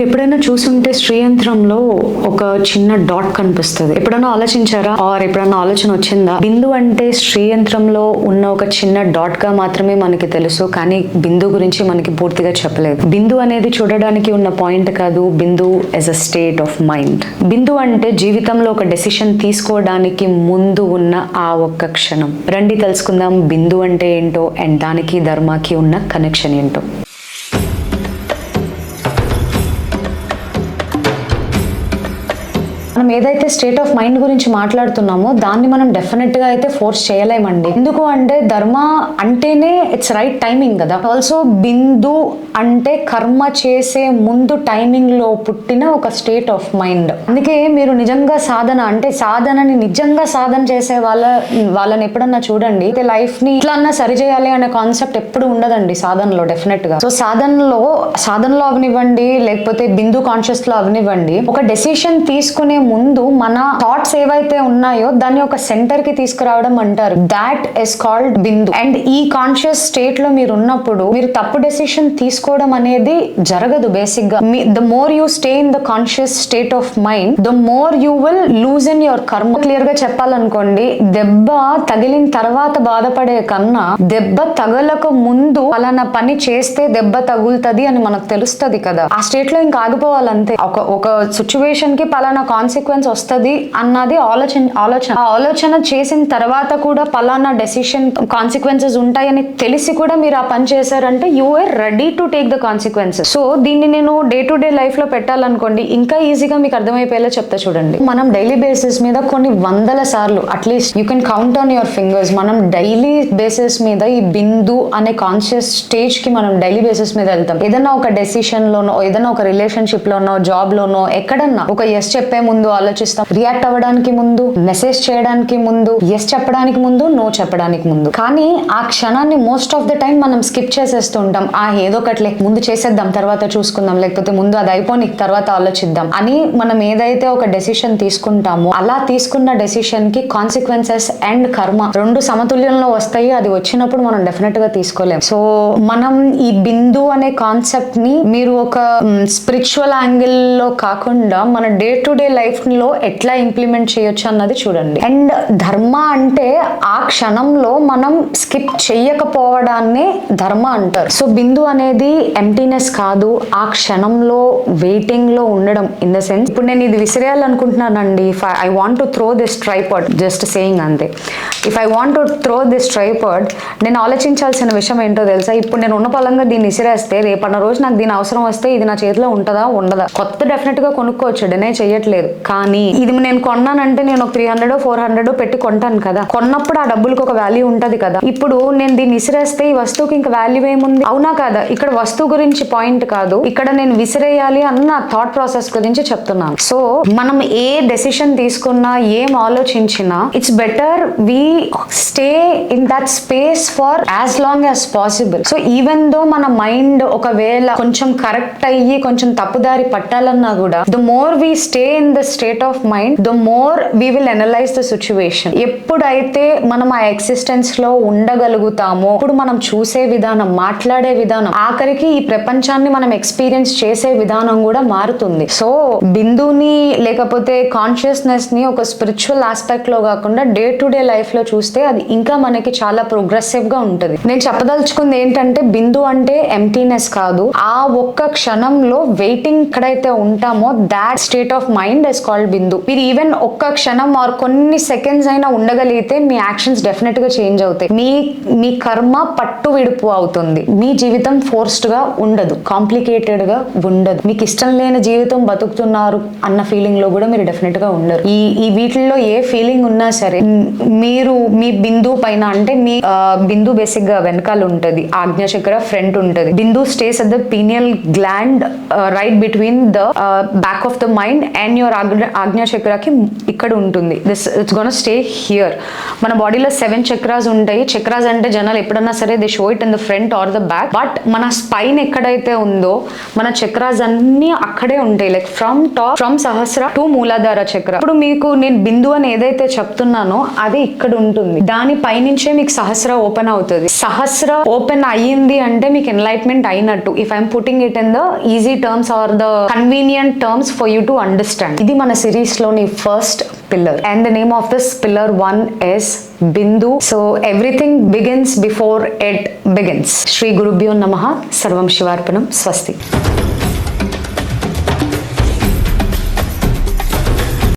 ఎప్పుడైనా చూసుంటే శ్రీయంత్రంలో ఒక చిన్న డాట్ కనిపిస్తుంది. ఎప్పుడైనా ఆలోచించారా ఆర్ ఎప్పుడైనా ఆలోచన వచ్చిందా? బిందు అంటే శ్రీయంత్రంలో ఉన్న ఒక చిన్న డాట్ గా మాత్రమే మనకి తెలుసు, కానీ బిందు గురించి మనకి పూర్తిగా చెప్పలేదు. బిందు అనేది చూడడానికి ఉన్న పాయింట్ కాదు, బిందు as a state of mind. బిందు అంటే జీవితంలో ఒక డెసిషన్ తీసుకోవడానికి ముందు ఉన్న ఆ ఒక్క క్షణం. రండి తెలుసుకుందాం బిందు అంటే ఏంటో అండ్ దానికి ధర్మాకి ఉన్న కనెక్షన్ ఏంటో. మనం ఏదైతే స్టేట్ ఆఫ్ మైండ్ గురించి మాట్లాడుతున్నామో దాన్ని మనం డెఫినెట్ గా అయితే ఫోర్స్ చేయలేమండి. ఎందుకు అంటే ధర్మ అంటేనే ఇట్స్ రైట్ టైమింగ్ కదా. ఆల్సో బిందు అంటే కర్మ చేసే ముందు టైమింగ్ లో పుట్టిన ఒక స్టేట్ ఆఫ్ మైండ్. అందుకే మీరు నిజంగా సాధన అంటే సాధనని నిజంగా సాధన చేసే వాళ్ళని ఎప్పుడన్నా చూడండి, లైఫ్ ని ఇట్లా సరి చేయాలి అనే కాన్సెప్ట్ ఎప్పుడు ఉండదండి సాధనలో డెఫినెట్ గా. సో సాధనలో అవనివ్వండి లేకపోతే బిందు కాన్షియస్ లో అవనివ్వండి, ఒక డెసిషన్ తీసుకునే ముందు మన థాట్స్ ఏవైతే ఉన్నాయో దాన్ని ఒక సెంటర్ కి తీసుకురావడం అంటారు. That is called Bindu. And ఈ కాన్షియస్ స్టేట్ లో మీరు ఉన్నప్పుడు మీరు తప్పు డెసిషన్ తీసుకోవడం అనేది జరగదు. బేసిక్ గా the more you stay in the conscious state of mind, the more you will lose in your కర్మ. క్లియర్ గా చెప్పాలనుకోండి, దెబ్బ తగిలిన తర్వాత బాధపడే కన్నా దెబ్బ తగలక ముందు అలానా పని చేస్తే దెబ్బ తగులుతుంది అని మనకు తెలుస్తుంది కదా. ఆ స్టేట్ లో ఇంకా ఆగిపోవాలంతే. ఒక సిచ్యువేషన్ కి పలానా కాన్సిక్వెన్స్ వస్తుంది అన్నది ఆలోచన చేసిన తర్వాత కూడా పలానా డెసిషన్ కాన్సిక్వెన్సెస్ ఉంటాయని తెలిసి కూడా మీరు ఆ పని చేశారంటే you are ready to take the consequences. So దీన్ని నేను డే టు డే లైఫ్ లో పెట్టాలనుకోండి, ఇంకా ఈజీగా మీకు అర్థమైపోయేలా చెప్తా చూడండి. మనం డైలీ బేసిస్ మీద కొన్ని వందల సార్లు, at least you can count on your fingers, మనం డైలీ బేసిస్ మీద ఈ బిందు అనే కాన్షియస్ స్టేజ్ కి మనం డైలీ బేసిస్ మీద వెళ్తాం. ఏదైనా ఒక డెసిషన్ లోనో, ఏదైనా ఒక రిలేషన్షిప్ లోనో, జాబ్ లోనో, ఎక్కడన్నా ఒక ఎస్ చెప్పే ముందు ఆలోచిస్తాం, రియాక్ట్ అవ్వడానికి ముందు, మెసేజ్ చేయడానికి ముందు, ఎస్ చెప్పడానికి ముందు, నో చెప్పడానికి ముందు. కానీ ఆ క్షణాన్ని మోస్ట్ ఆఫ్ ద టైం మనం స్కిప్ చేసేస్తూ ఉంటాం. ఏదో ఒకట్లే ముందు చేసేద్దాం తర్వాత చూసుకుందాం, లేకపోతే ముందు అది అయిపోని తర్వాత ఆలోచిద్దాం అని మనం ఏదైతే ఒక డెసిషన్ తీసుకుంటామో అలా తీసుకున్న డెసిషన్ కి కాన్సిక్వెన్సెస్ అండ్ కర్మ రెండు సమతుల్యంలో వస్తాయి. అది వచ్చినప్పుడు మనం డెఫినెట్ గా తీసుకోలేం. సో మనం ఈ బిందు అనే కాన్సెప్ట్ ని మీరు ఒక స్పిరిచువల్ యాంగిల్ లో కాకుండా మన డే టు డే లైఫ్ లో ఎట్లా ఇంప్లిమెంట్ చేయొచ్చు అన్నది చూడండి. అండ్ ధర్మ అంటే ఆ క్షణంలో మనం స్కిప్ చెయ్యకపోవడాన్ని ధర్మ అంటారు. సో బిందు అనేది ఎంప్టీనెస్ కాదు, ఆ క్షణంలో వెయిటింగ్ లో ఉండడం. ఇన్ ద సెన్స్, ఇప్పుడు నేను ఇది విసిరేయాలనుకుంటున్నానండి, if I want to throw this tripod, just saying అంతే. If I want to throw this tripod, నేను ఆలోచించాల్సిన విషయం ఏంటో తెలుసా? ఇప్పుడు నేను ఉన్న పలంగా దీన్ని విసిరేస్తే రేపన్న రోజు నాకు దీని అవసరం వస్తే ఇది నా చేతిలో ఉంటుందా ఉండదా? కొత్త డెఫినెట్ గా కొనుక్కోవచ్చు, డినే చెయ్యట్లేదు. కానీ ఇది నేను కొన్నానంటే నేను ఒక 300 400 పెట్టి కొంటాను కదా, కొన్నప్పుడు ఆ డబ్బులకు ఒక వాల్యూ ఉంటది కదా. ఇప్పుడు నేను దీన్ని విసిరేస్తే ఈ వస్తువుకి ఇంకా వాల్యూ ఏముంది? అవునా కదా? ఇక్కడ వస్తువు గురించి పాయింట్ కాదు, ఇక్కడ నేను విసిరేయాలి అన్న థాట్ ప్రాసెస్ గురించి చెప్తున్నాను. సో మనం ఏ డెసిషన్ తీసుకున్నా, ఏం ఆలోచించినా, it's better we stay in that space for as long as possible. So even though మన మైండ్ ఒకవేళ కొంచెం కరెక్ట్ అయ్యి కొంచెం తప్పుదారి పట్టాలన్నా కూడా, the more we stay in the state of mind, the more we will analyse the situation. ఎప్పుడైతే మనం ఆ ఎక్సిస్టెన్స్ లో ఉండగలుగుతామో అప్పుడు మనం చూసే విధానం, మాట్లాడే విధానం, ఆఖరికి ఈ ప్రపంచాన్ని మనం ఎక్స్పీరియన్స్ చేసే విధానం కూడా మారుతుంది. సో బిందుని లేకపోతే కాన్షియస్నెస్ ని ఒక స్పిరిచువల్ ఆస్పెక్ట్ లో కాకుండా డే టు డే లైఫ్ లో చూస్తే అది ఇంకా మనకి చాలా ప్రోగ్రెసివ్ గా ఉంటది. నేను చెప్పదలుచుకుంది ఏంటంటే బిందు అంటే ఎంప్టీనెస్ కాదు, ఆ ఒక్క క్షణంలో వెయిటింగ్ ఎక్కడైతే ఉంటామో that state of mind is called బిందు. మీరు ఈవెన్ ఒక్క క్షణం ఆర్ కొన్ని సెకండ్స్ అయినా ఉండగలిగితే మీ యాక్షన్స్ డెఫినెట్ గా చేంజ్ అవుతాయి. మీ కర్మ పట్టు విడుపు అవుతుంది. మీ జీవితం ఫోర్స్డ్ గా ఉండదు, కాంప్లికేటెడ్ గా ఉండదు. మీకు ఇష్టం లేని జీవితం బతుకుతున్నారు అన్న ఫీలింగ్ లో కూడా మీరు డెఫినెట్ గా ఉండరు. ఈ వీటిల్లో ఏ ఫీలింగ్ ఉన్నా సరే మీరు మీ బిందు పైన, అంటే మీ బిందు బేసిక్ గా వెనకాల ఉంటది, ఆజ్ఞాచక్ర ఫ్రంట్ ఉంటది. బిందు stays at the pineal gland right between the back of the mind and your ఆజ్ఞా చక్రకి ఇక్కడ ఉంటుంది. It's gonna stay here. మన బాడీలో 7 చక్రాస్ ఉంటాయి. చక్రాస్ అంటే జనాలు ఎప్పుడన్నా సరే they show it in the front are the back, but మన స్పైన్ ఎక్కడైతే ఉందో మన చక్రాస్ అన్ని అక్కడే ఉంటాయి. లైక్ ఫ్రమ్ సహస్ర టు మూలాధార చక్ర. ఇప్పుడు మీకు నేను బిందు అని ఏదైతే చెప్తున్నానో అది ఇక్కడ ఉంటుంది. దాని పైనుంచే మీకు సహస్ర ఓపెన్ అవుతుంది. సహస్ర ఓపెన్ అయ్యింది అంటే మీకు ఎన్లైట్మెంట్ అయినట్టు. If I'm putting it in the easy terms or the convenient terms for you to understand. ఇది మన సిరీస్ లోని first pillar, and the name of this pillar 1 is Bindu. So everything begins before it begins. Shri Gurubhyo Namaha. Sarvam Shivarpanam. Swasti.